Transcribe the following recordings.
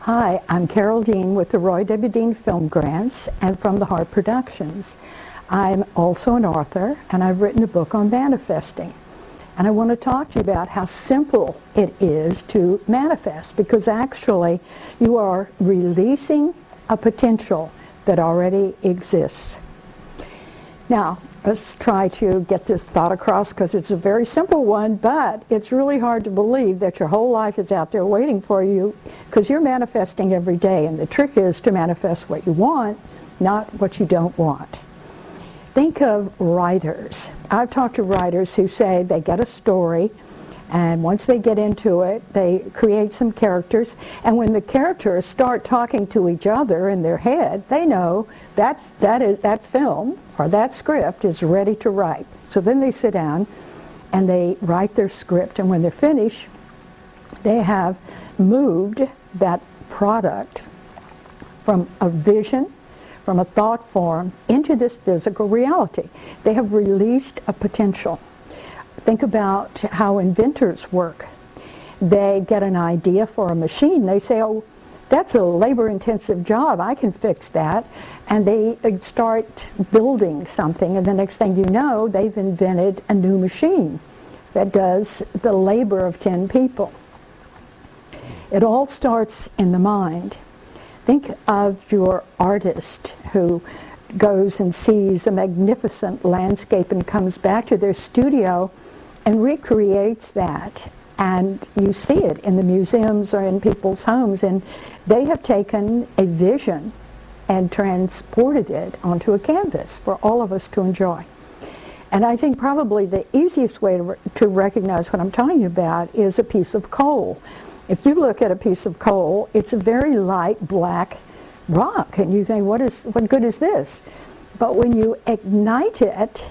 Hi, I'm Carole Dean with the Roy W. Dean Film Grants and from the Heart Productions. I'm also an author, and I've written a book on manifesting. And I want to talk to you about how simple it is to manifest, because actually you are releasing a potential that already exists. Now, let's try to get this thought across, because it's a very simple one, but it's really hard to believe that your whole life is out there waiting for you, because you're manifesting every day, and the trick is to manifest what you want, not what you don't want. Think of writers. I've talked to writers who say they get a story, and once they get into it, they create some characters, and when the characters start talking to each other in their head, they know that film or that script is ready to write. So then they sit down and they write their script, and when they're finished, they have moved that product from a vision, from a thought form, into this physical reality. They have released a potential. Think about how inventors work. They get an idea for a machine. They say, oh, that's a labor-intensive job. I can fix that. And they start building something, and the next thing you know, they've invented a new machine that does the labor of 10 people. It all starts in the mind. Think of your artist who goes and sees a magnificent landscape and comes back to their studio and recreates that. And you see it in the museums or in people's homes, and they have taken a vision and transported it onto a canvas for all of us to enjoy. And I think probably the easiest way to recognize what I'm talking about is a piece of coal. If you look at a piece of coal, it's a very light black rock, and you think, what good is this? But when you ignite it,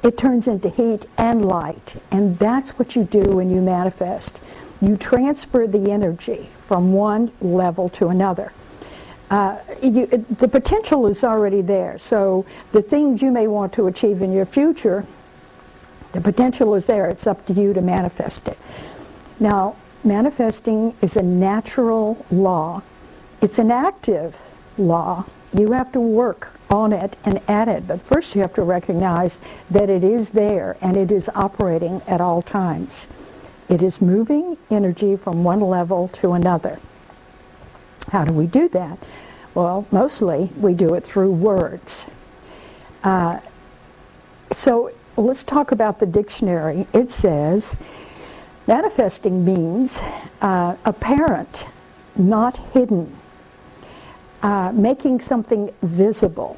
it turns into heat and light, and that's what you do when you manifest. You transfer the energy from one level to another. The potential is already there, so the things you may want to achieve in your future, the potential is there. It's up to you to manifest it. Now, manifesting is a natural law. It's an active law. You have to work on it and at it, but first you have to recognize that it is there and it is operating at all times. It is moving energy from one level to another. How do we do that? Well, mostly we do it through words. So let's talk about the dictionary. It says manifesting means apparent, not hidden. Making something visible.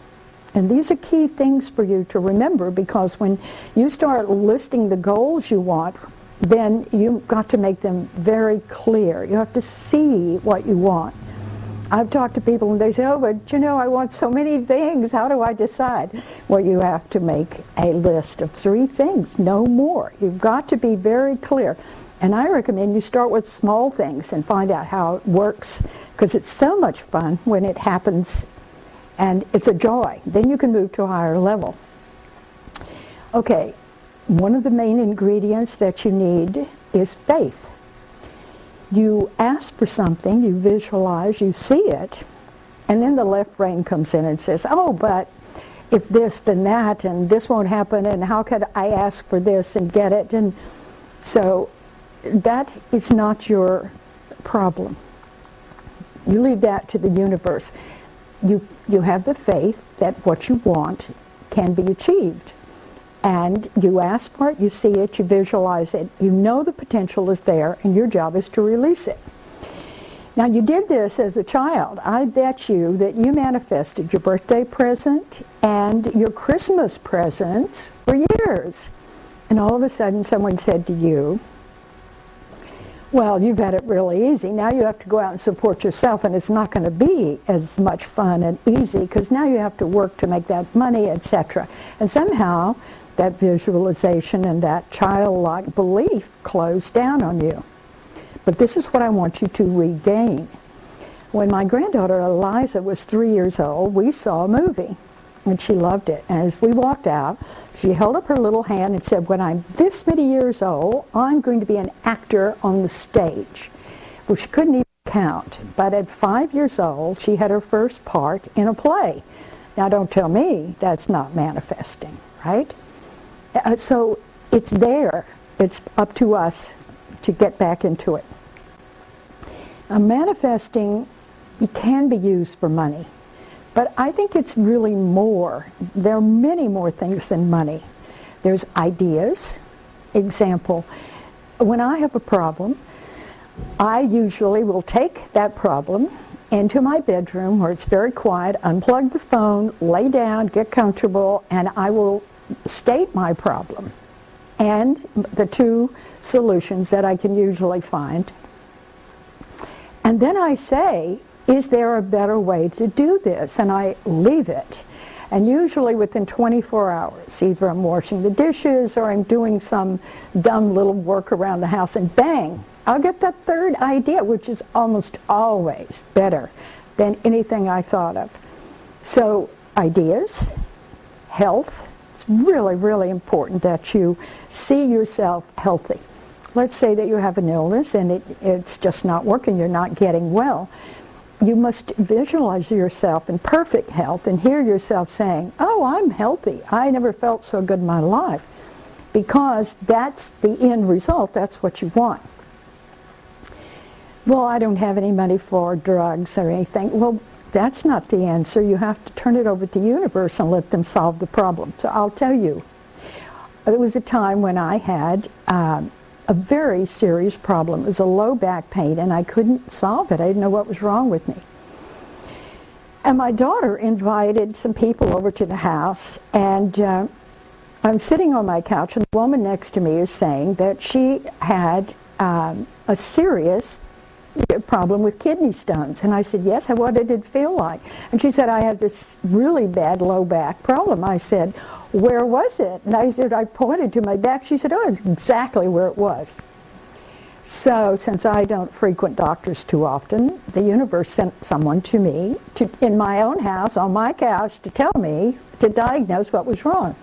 And these are key things for you to remember, because when you start listing the goals you want, then you've got to make them very clear. You have to see what you want. I've talked to people and they say, oh, but you know, I want so many things. How do I decide? Well, you have to make a list of 3 things, no more. You've got to be very clear. And I recommend you start with small things and find out how it works, because it's so much fun when it happens and it's a joy. Then you can move to a higher level. Okay, one of the main ingredients that you need is faith. You ask for something, you visualize, you see it, and then the left brain comes in and says, oh, but if this, then that, and this won't happen, and how could I ask for this and get it? And so that is not your problem. You leave that to the universe. You have the faith that what you want can be achieved. And you ask for it, you see it, you visualize it, you know the potential is there, and your job is to release it. Now, you did this as a child. I bet you that you manifested your birthday present and your Christmas presents for years. And all of a sudden someone said to you, well, you've had it really easy. Now you have to go out and support yourself, and it's not going to be as much fun and easy, because now you have to work to make that money, etc. And somehow that visualization and that childlike belief closed down on you. But this is what I want you to regain. When my granddaughter Eliza was 3 years old, we saw a movie, and she loved it. And as we walked out, she held up her little hand and said, when I'm this many years old, I'm going to be an actor on the stage. Well, she couldn't even count. But at 5 years old, she had her first part in a play. Now, don't tell me that's not manifesting, right? So it's there. It's up to us to get back into it. Now, manifesting, it can be used for money. But I think it's really more. There are many more things than money. There's ideas. Example, when I have a problem, I usually will take that problem into my bedroom where it's very quiet, unplug the phone, lay down, get comfortable, and I will state my problem and the two solutions that I can usually find. And then I say, is there a better way to do this? And I leave it. And usually within 24 hours, either I'm washing the dishes or I'm doing some dumb little work around the house, and bang, I'll get that third idea, which is almost always better than anything I thought of. So ideas, health, it's really, really important that you see yourself healthy. Let's say that you have an illness and it's just not working, you're not getting well. You must visualize yourself in perfect health and hear yourself saying, oh, I'm healthy. I never felt so good in my life. Because that's the end result. That's what you want. Well, I don't have any money for drugs or anything. Well, that's not the answer. You have to turn it over to the universe and let them solve the problem. So I'll tell you, there was a time when I had a very serious problem. It was a low back pain, and I couldn't solve it. I didn't know what was wrong with me. And my daughter invited some people over to the house, and I'm sitting on my couch, and the woman next to me is saying that she had a serious problem with kidney stones. And I said, yes, what did it feel like? And she said, I had this really bad low back problem. I said, where was it? And I said, I pointed to my back. She said, oh, it's exactly where it was. So since I don't frequent doctors too often, the universe sent someone to me in my own house, on my couch, to tell me, to diagnose what was wrong.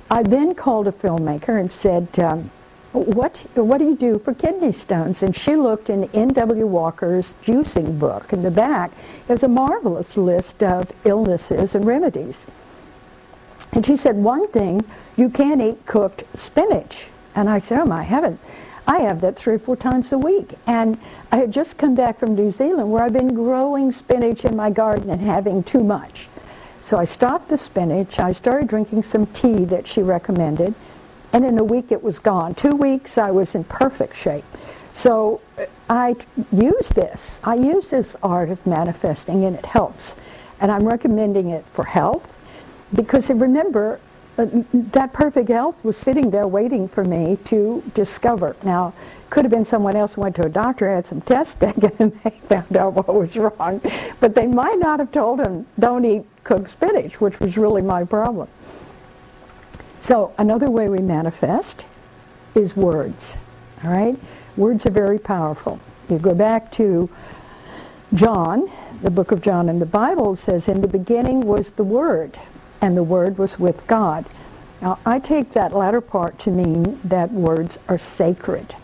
I then called a filmmaker and said, what do you do for kidney stones? And she looked in N.W. Walker's juicing book. In the back, there's a marvelous list of illnesses and remedies. And she said, one thing, you can't eat cooked spinach. And I said, oh my heaven, I have that 3 or 4 times a week. And I had just come back from New Zealand where I've been growing spinach in my garden and having too much. So I stopped the spinach. I started drinking some tea that she recommended. And in a week it was gone. 2 weeks I was in perfect shape. So I use this. I use this art of manifesting, and it helps. And I'm recommending it for health, because remember, that perfect health was sitting there waiting for me to discover. Now, could have been someone else who went to a doctor, had some tests taken, and they found out what was wrong. But they might not have told him, don't eat cooked spinach, which was really my problem. So another way we manifest is words, all right? Words are very powerful. You go back to John, the book of John in the Bible says, in the beginning was the Word, and the Word was with God. Now, I take that latter part to mean that words are sacred.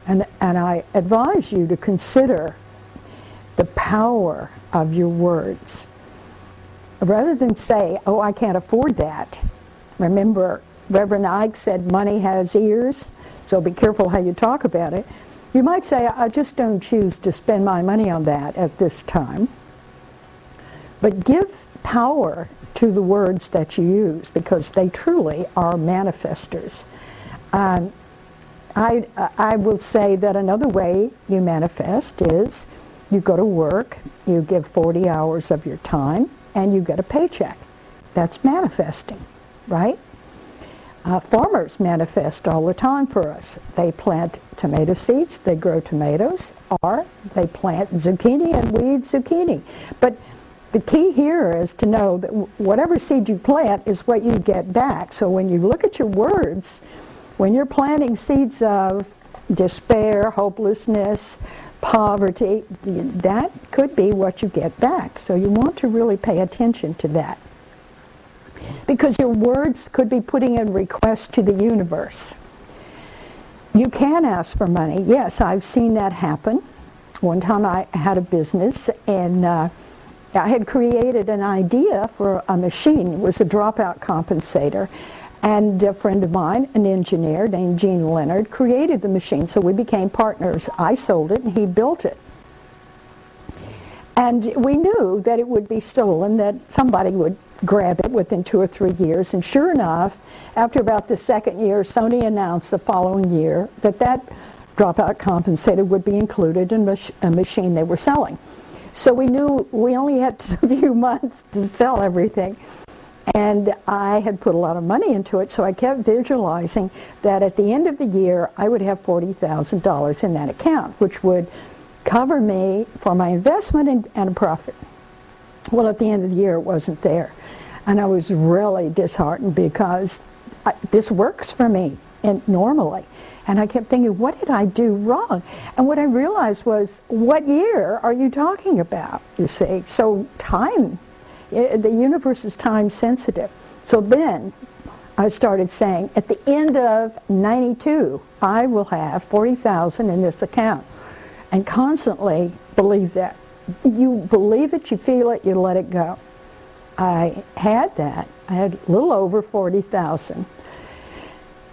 And I advise you to consider the power of your words. Rather than say, oh, I can't afford that. Remember, Reverend Ike said money has ears, so be careful how you talk about it. You might say, I just don't choose to spend my money on that at this time. But give power to the words that you use, because they truly are manifestors. I will say that another way you manifest is you go to work, you give 40 hours of your time, and you get a paycheck. That's manifesting, right? Farmers manifest all the time for us. They plant tomato seeds, they grow tomatoes, or they plant zucchini and weed zucchini. But the key here is to know that whatever seed you plant is what you get back. So when you look at your words, when you're planting seeds of despair, hopelessness, poverty, that could be what you get back. So you want to really pay attention to that. Because your words could be putting a request to the universe. You can ask for money. Yes, I've seen that happen. One time I had a business, and I had created an idea for a machine. It was a dropout compensator. And a friend of mine, an engineer named Gene Leonard, created the machine. So we became partners. I sold it and he built it. And we knew that it would be stolen, that somebody would grab it within 2 or 3 years. And sure enough, after about the second year, Sony announced the following year that that dropout compensator would be included in a machine they were selling. So we knew we only had a few months to sell everything. And I had put a lot of money into it, so I kept visualizing that at the end of the year, I would have $40,000 in that account, which would cover me for my investment and a profit. Well, at the end of the year, it wasn't there. And I was really disheartened because this works for me normally. And I kept thinking, what did I do wrong? And what I realized was, what year are you talking about, you see? So time, the universe is time sensitive. So then I started saying, at the end of 92, I will have 40,000 in this account. And constantly believe that. You believe it, you feel it, you let it go. I had that. I had a little over 40,000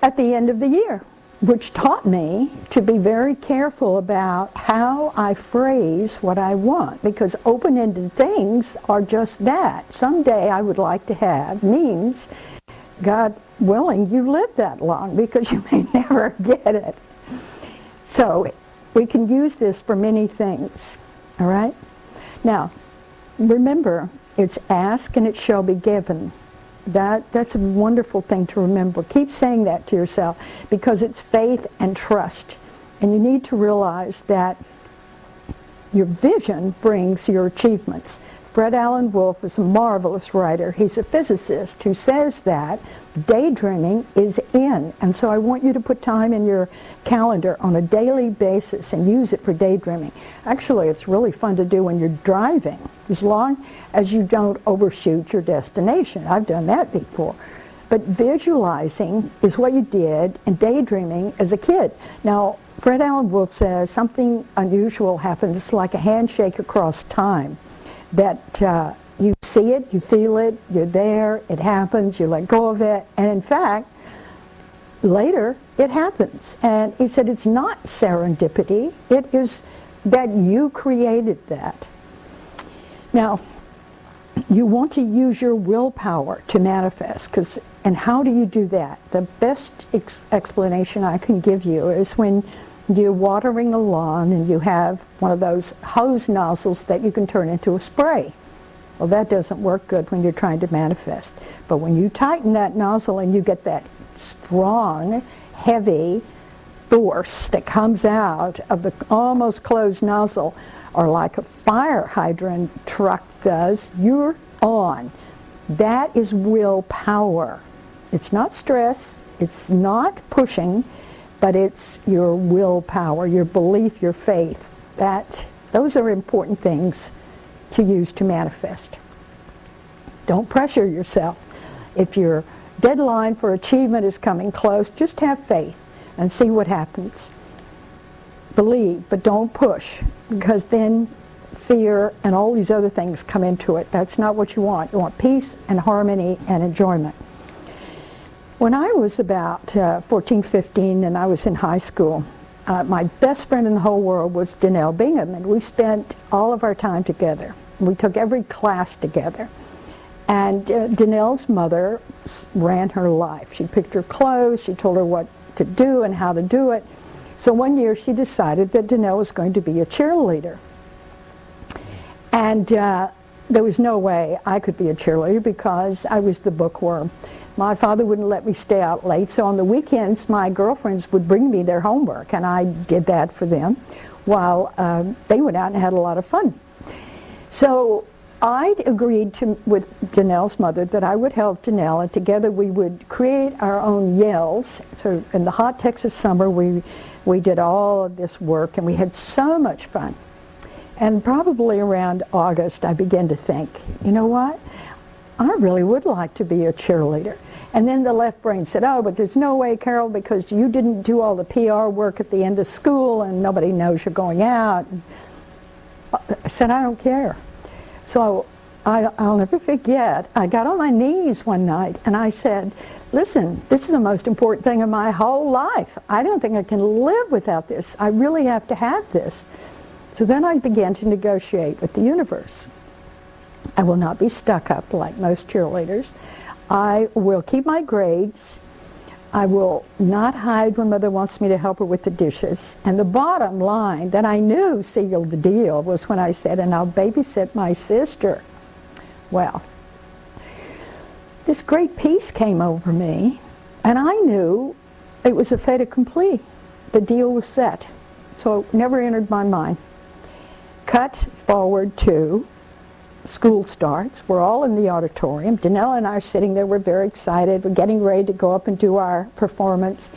at the end of the year, which taught me to be very careful about how I phrase what I want, because open-ended things are just that. Someday I would like to have means, God willing, you live that long, because you may never get it. So we can use this for many things, all right? Now, remember, it's ask and it shall be given. That's a wonderful thing to remember. Keep saying that to yourself, because it's faith and trust. And you need to realize that your vision brings your achievements. Fred Allen Wolf is a marvelous writer. He's a physicist who says that daydreaming is in. And so I want you to put time in your calendar on a daily basis and use it for daydreaming. Actually, it's really fun to do when you're driving, as long as you don't overshoot your destination. I've done that before. But visualizing is what you did, and daydreaming as a kid. Now, Fred Allen Wolf says something unusual happens. It's like a handshake across time. That you see it, you feel it, you're there, it happens, you let go of it, and in fact, later it happens. And he said it's not serendipity, it is that you created that. Now, you want to use your willpower to manifest, and how do you do that? The best explanation I can give you is when you're watering a lawn and you have one of those hose nozzles that you can turn into a spray. Well, that doesn't work good when you're trying to manifest. But when you tighten that nozzle and you get that strong, heavy force that comes out of the almost closed nozzle, or like a fire hydrant truck does, you're on. That is willpower. It's not stress, it's not pushing, but it's your willpower, your belief, your faith. Those are important things to use to manifest. Don't pressure yourself. If your deadline for achievement is coming close, just have faith and see what happens. Believe, but don't push, because then fear and all these other things come into it. That's not what you want. You want peace and harmony and enjoyment. When I was about 14, 15, and I was in high school, my best friend in the whole world was Danelle Bingham, and we spent all of our time together. We took every class together. And Danelle's mother ran her life. She picked her clothes, she told her what to do and how to do it. So one year she decided that Danelle was going to be a cheerleader. And there was no way I could be a cheerleader because I was the bookworm. My father wouldn't let me stay out late, so on the weekends my girlfriends would bring me their homework, and I did that for them while they went out and had a lot of fun. So I agreed with Danelle's mother that I would help Danelle, and together we would create our own yells. So in the hot Texas summer we did all of this work, and we had so much fun. And probably around August I began to think, you know what? I really would like to be a cheerleader. And then the left brain said, oh, but there's no way, Carole, because you didn't do all the PR work at the end of school and nobody knows you're going out. I said, I don't care. So I'll never forget, I got on my knees one night and I said, listen, this is the most important thing in my whole life. I don't think I can live without this. I really have to have this. So then I began to negotiate with the universe. I will not be stuck up like most cheerleaders. I will keep my grades. I will not hide when Mother wants me to help her with the dishes. And the bottom line that I knew sealed the deal was when I said, and I'll babysit my sister. Well, this great peace came over me, and I knew it was a fait accompli. The deal was set. So it never entered my mind. Cut forward to school starts. We're all in the auditorium. Danelle and I are sitting there. We're very excited. We're getting ready to go up and do our performance.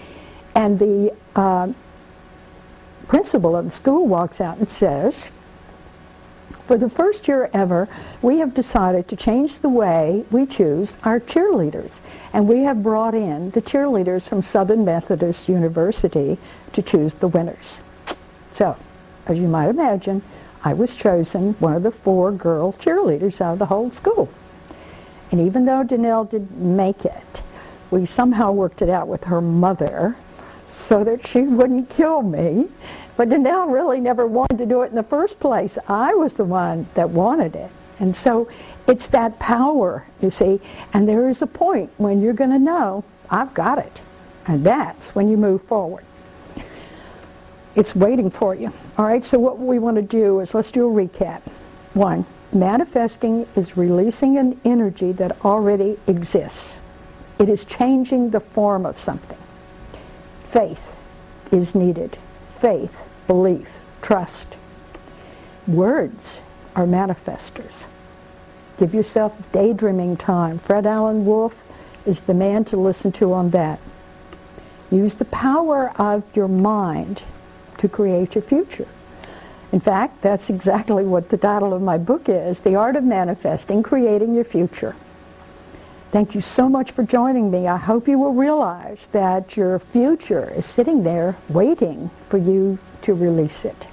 And the principal of the school walks out and says, for the first year ever, we have decided to change the way we choose our cheerleaders. And we have brought in the cheerleaders from Southern Methodist University to choose the winners. So, as you might imagine, I was chosen one of the 4 girl cheerleaders out of the whole school. And even though Danelle didn't make it, we somehow worked it out with her mother so that she wouldn't kill me. But Danelle really never wanted to do it in the first place. I was the one that wanted it. And so it's that power, you see. And there is a point when you're going to know, I've got it. And that's when you move forward. It's waiting for you. All right, so what we want to do is, let's do a recap. 1, manifesting is releasing an energy that already exists. It is changing the form of something. Faith is needed. Faith, belief, trust. Words are manifestors. Give yourself daydreaming time. Fred Allen Wolf is the man to listen to on that. Use the power of your mind to create your future. In fact, that's exactly what the title of my book is, The Art of Manifesting, Creating Your Future. Thank you so much for joining me. I hope you will realize that your future is sitting there waiting for you to release it.